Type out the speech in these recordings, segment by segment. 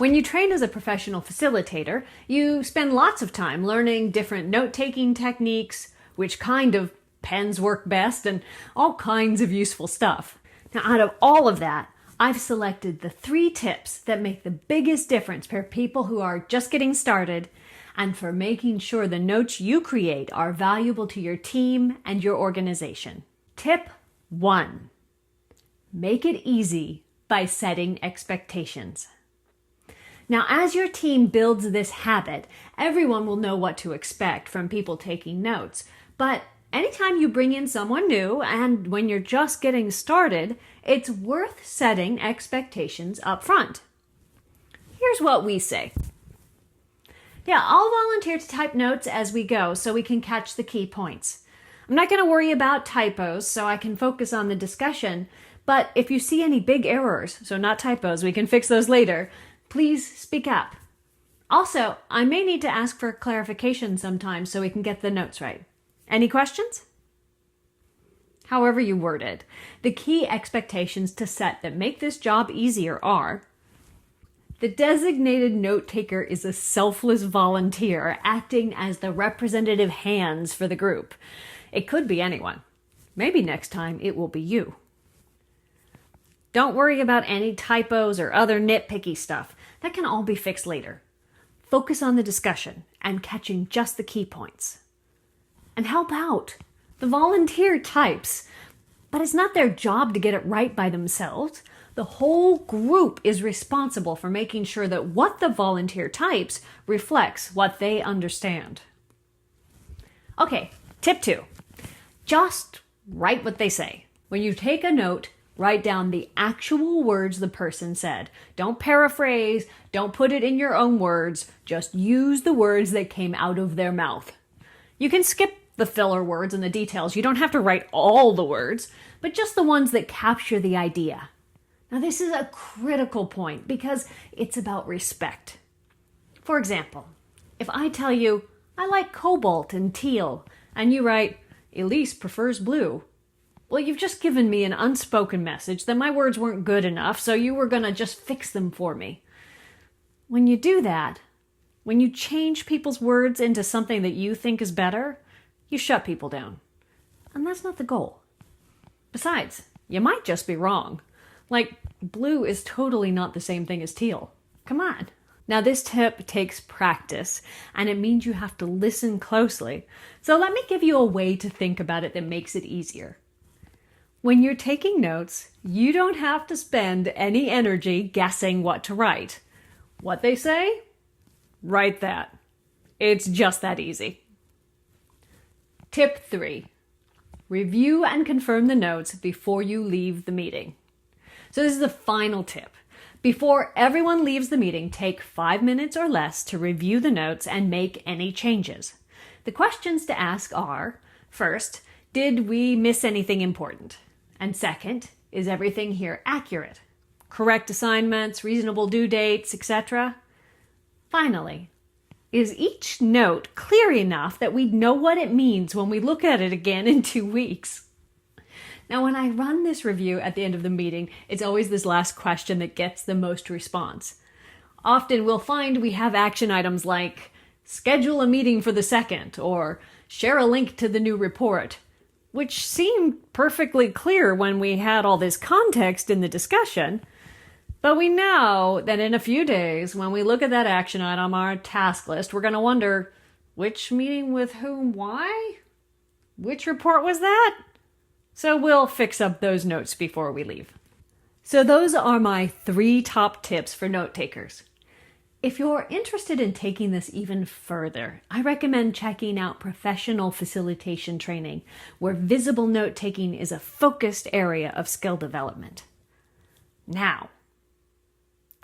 When you train as a professional facilitator, you spend lots of time learning different note-taking techniques, which kind of pens work best, and all kinds of useful stuff. Now, out of all of that, I've selected the 3 tips that make the biggest difference for people who are just getting started and for making sure the notes you create are valuable to your team and your organization. Tip 1. Make it easy by setting expectations. Now, as your team builds this habit, everyone will know what to expect from people taking notes. But anytime you bring in someone new and when you're just getting started, it's worth setting expectations up front. Here's what we say. Yeah, I'll volunteer to type notes as we go so we can catch the key points. I'm not going to worry about typos so I can focus on the discussion, but if you see any big errors, so not typos, we can fix those later, please speak up. Also, I may need to ask for clarification sometimes so we can get the notes right. Any questions? However you word it, the key expectations to set that make this job easier are: the designated note taker is a selfless volunteer acting as the representative hands for the group. It could be anyone. Maybe next time it will be you. Don't worry about any typos or other nitpicky stuff. That can all be fixed later. Focus on the discussion and catching just the key points. And help out. The volunteer types, but it's not their job to get it right by themselves. The whole group is responsible for making sure that what the volunteer types reflects what they understand. Okay, tip 2. Just write what they say. When you take a note, write down the actual words the person said. Don't paraphrase, don't put it in your own words, just use the words that came out of their mouth. You can skip the filler words and the details. You don't have to write all the words, but just the ones that capture the idea. Now, this is a critical point because it's about respect. For example, if I tell you, I like cobalt and teal, and you write, Elise prefers blue, well, you've just given me an unspoken message that my words weren't good enough, so you were going to just fix them for me. When you do that, when you change people's words into something that you think is better, you shut people down. And that's not the goal. Besides, you might just be wrong. Like, blue is totally not the same thing as teal. Come on. Now, this tip takes practice, and it means you have to listen closely. So let me give you a way to think about it that makes it easier. When you're taking notes, you don't have to spend any energy guessing what to write. What they say? Write that. It's just that easy. Tip 3. Review and confirm the notes before you leave the meeting. So this is the final tip. Before everyone leaves the meeting, take 5 minutes or less to review the notes and make any changes. The questions to ask are, first, did we miss anything important? And second, is everything here accurate? Correct assignments, reasonable due dates, etc.? Finally, is each note clear enough that we know what it means when we look at it again in 2 weeks? Now, when I run this review at the end of the meeting, it's always this last question that gets the most response. Often we'll find we have action items like, schedule a meeting for the 2nd, or share a link to the new report, which seemed perfectly clear when we had all this context in the discussion. But we know that in a few days, when we look at that action item on our task list, we're going to wonder, which meeting with whom, why? Which report was that? So we'll fix up those notes before we leave. So those are my 3 top tips for note takers. If you're interested in taking this even further, I recommend checking out professional facilitation training, where visible note-taking is a focused area of skill development. Now,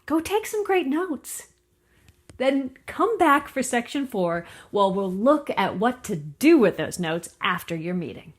go take some great notes. Then come back for section 4, where we'll look at what to do with those notes after your meeting.